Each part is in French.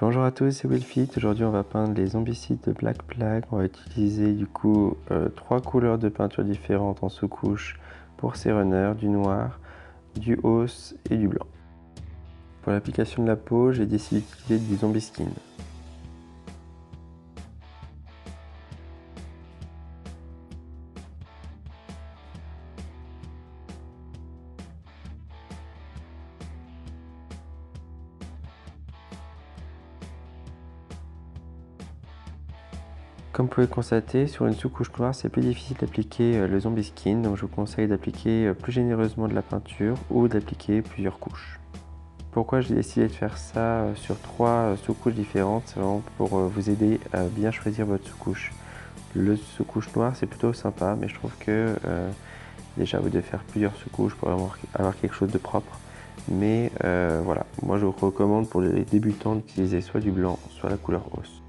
Bonjour à tous, c'est Willfit. Aujourd'hui on va peindre les zombicides de Black Plague. On va utiliser du coup 3 couleurs de peinture différentes en sous-couche pour ces runners, du noir, du hausse et du blanc. Pour l'application de la peau, j'ai décidé d'utiliser du Zombie Skin. Comme vous pouvez le constater, sur une sous-couche noire, c'est plus difficile d'appliquer le Zombie Skin, donc je vous conseille d'appliquer plus généreusement de la peinture ou d'appliquer plusieurs couches. Pourquoi j'ai décidé de faire ça sur 3 sous-couches différentes? C'est vraiment pour vous aider à bien choisir votre sous-couche. Le sous-couche noire, c'est plutôt sympa, mais je trouve que déjà vous devez faire plusieurs sous-couches pour avoir quelque chose de propre. Mais voilà, moi je vous recommande pour les débutants d'utiliser soit du blanc, soit la couleur hausse.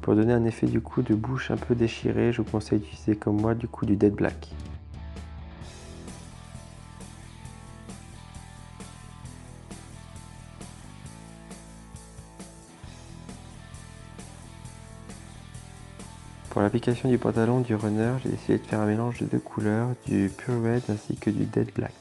Pour donner un effet du coup de bouche un peu déchiré, je vous conseille d'utiliser comme moi du coup du Dead Black. Pour l'application du pantalon du runner, j'ai décidé de faire un mélange de 2 couleurs, du Pure Red ainsi que du Dead Black.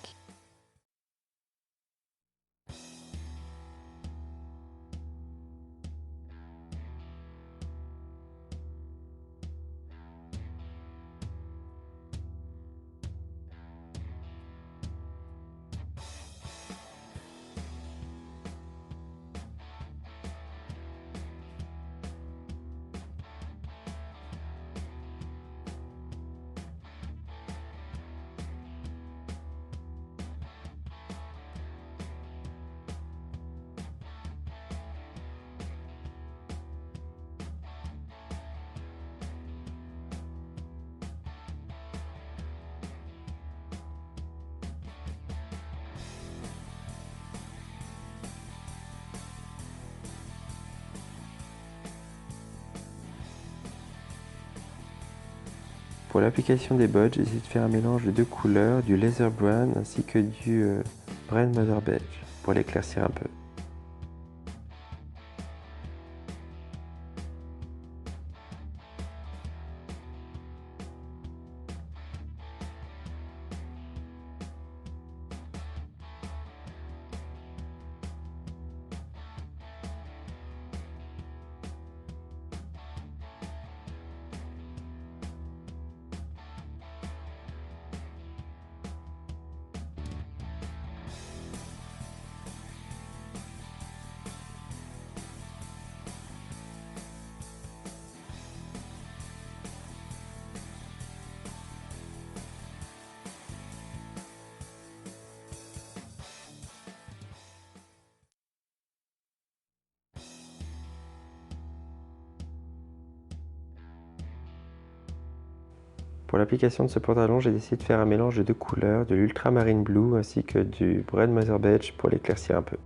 Pour l'application des bottes, j'ai essayé de faire un mélange de 2 couleurs, du Laser Brown ainsi que du Brand Mother Beige pour l'éclaircir un peu. Pour l'application de ce pantalon, j'ai décidé de faire un mélange de 2 couleurs, de l'Ultramarine Blue ainsi que du Brand Mother Beige pour l'éclaircir un peu.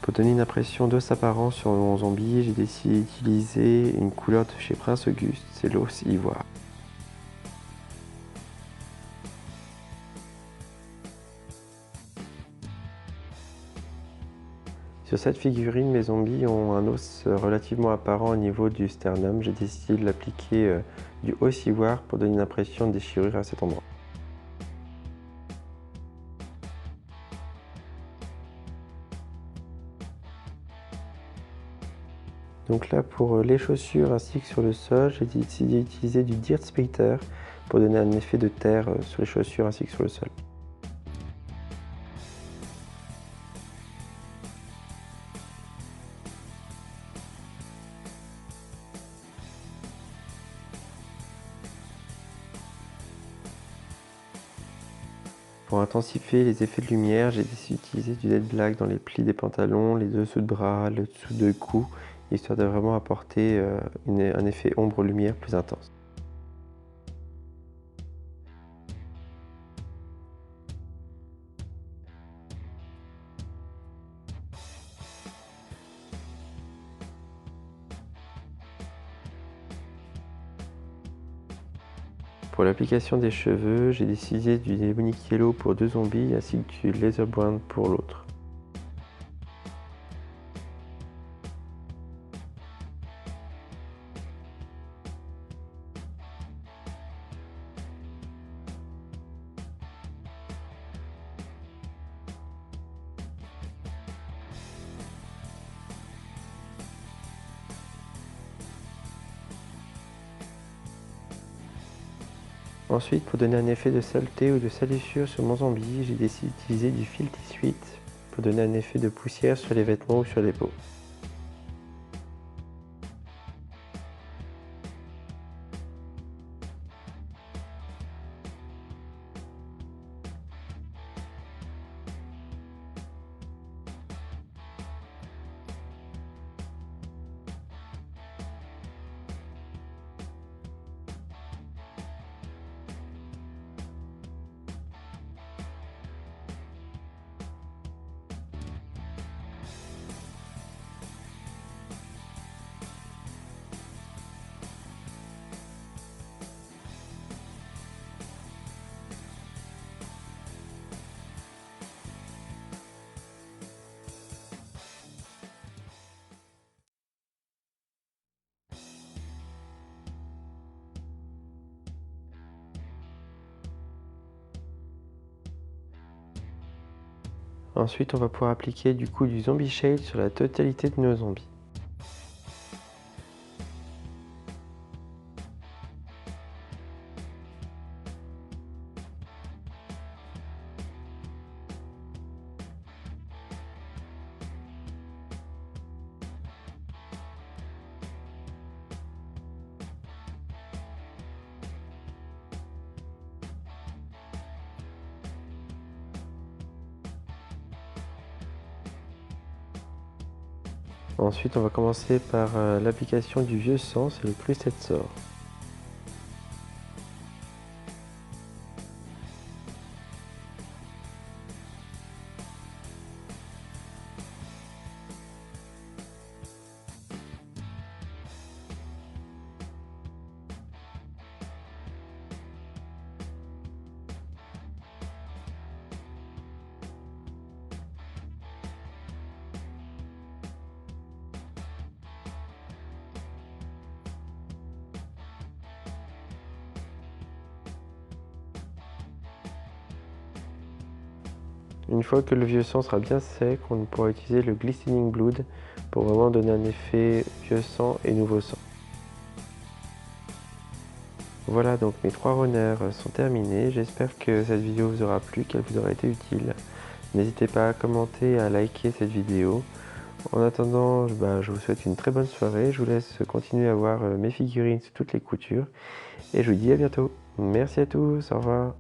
Pour donner une impression d'os apparent sur mon zombie, j'ai décidé d'utiliser une couleur de chez Prince Auguste, c'est l'os ivoire. Sur cette figurine, mes zombies ont un os relativement apparent au niveau du sternum. J'ai décidé de l'appliquer du os ivoire pour donner une impression de déchirure à cet endroit. Donc là, pour les chaussures ainsi que sur le sol, j'ai décidé d'utiliser du Dirt Spatter pour donner un effet de terre sur les chaussures ainsi que sur le sol. Pour intensifier les effets de lumière, j'ai décidé d'utiliser du LED black dans les plis des pantalons, les dessous de bras, le dessous de cou, histoire de vraiment apporter un effet ombre-lumière plus intense. Pour l'application des cheveux, j'ai décidé du Nebonic Yellow pour 2 zombies ainsi que du Laser Brown pour l'autre. Ensuite, pour donner un effet de saleté ou de salissure sur mon zombie, j'ai décidé d'utiliser du Filthy Sweet pour donner un effet de poussière sur les vêtements ou sur les peaux. Ensuite, on va pouvoir appliquer du coup du Zombie Shade sur la totalité de nos zombies. Ensuite, on va commencer par l'application du vieux sang, c'est le Twisted Sore. Une fois que le vieux sang sera bien sec, on pourra utiliser le Glistening Blood pour vraiment donner un effet vieux sang et nouveau sang. Voilà, donc mes 3 runners sont terminés. J'espère que cette vidéo vous aura plu, qu'elle vous aura été utile. N'hésitez pas à commenter et à liker cette vidéo. En attendant, je vous souhaite une très bonne soirée. Je vous laisse continuer à voir mes figurines sous toutes les coutures. Et je vous dis à bientôt. Merci à tous, au revoir.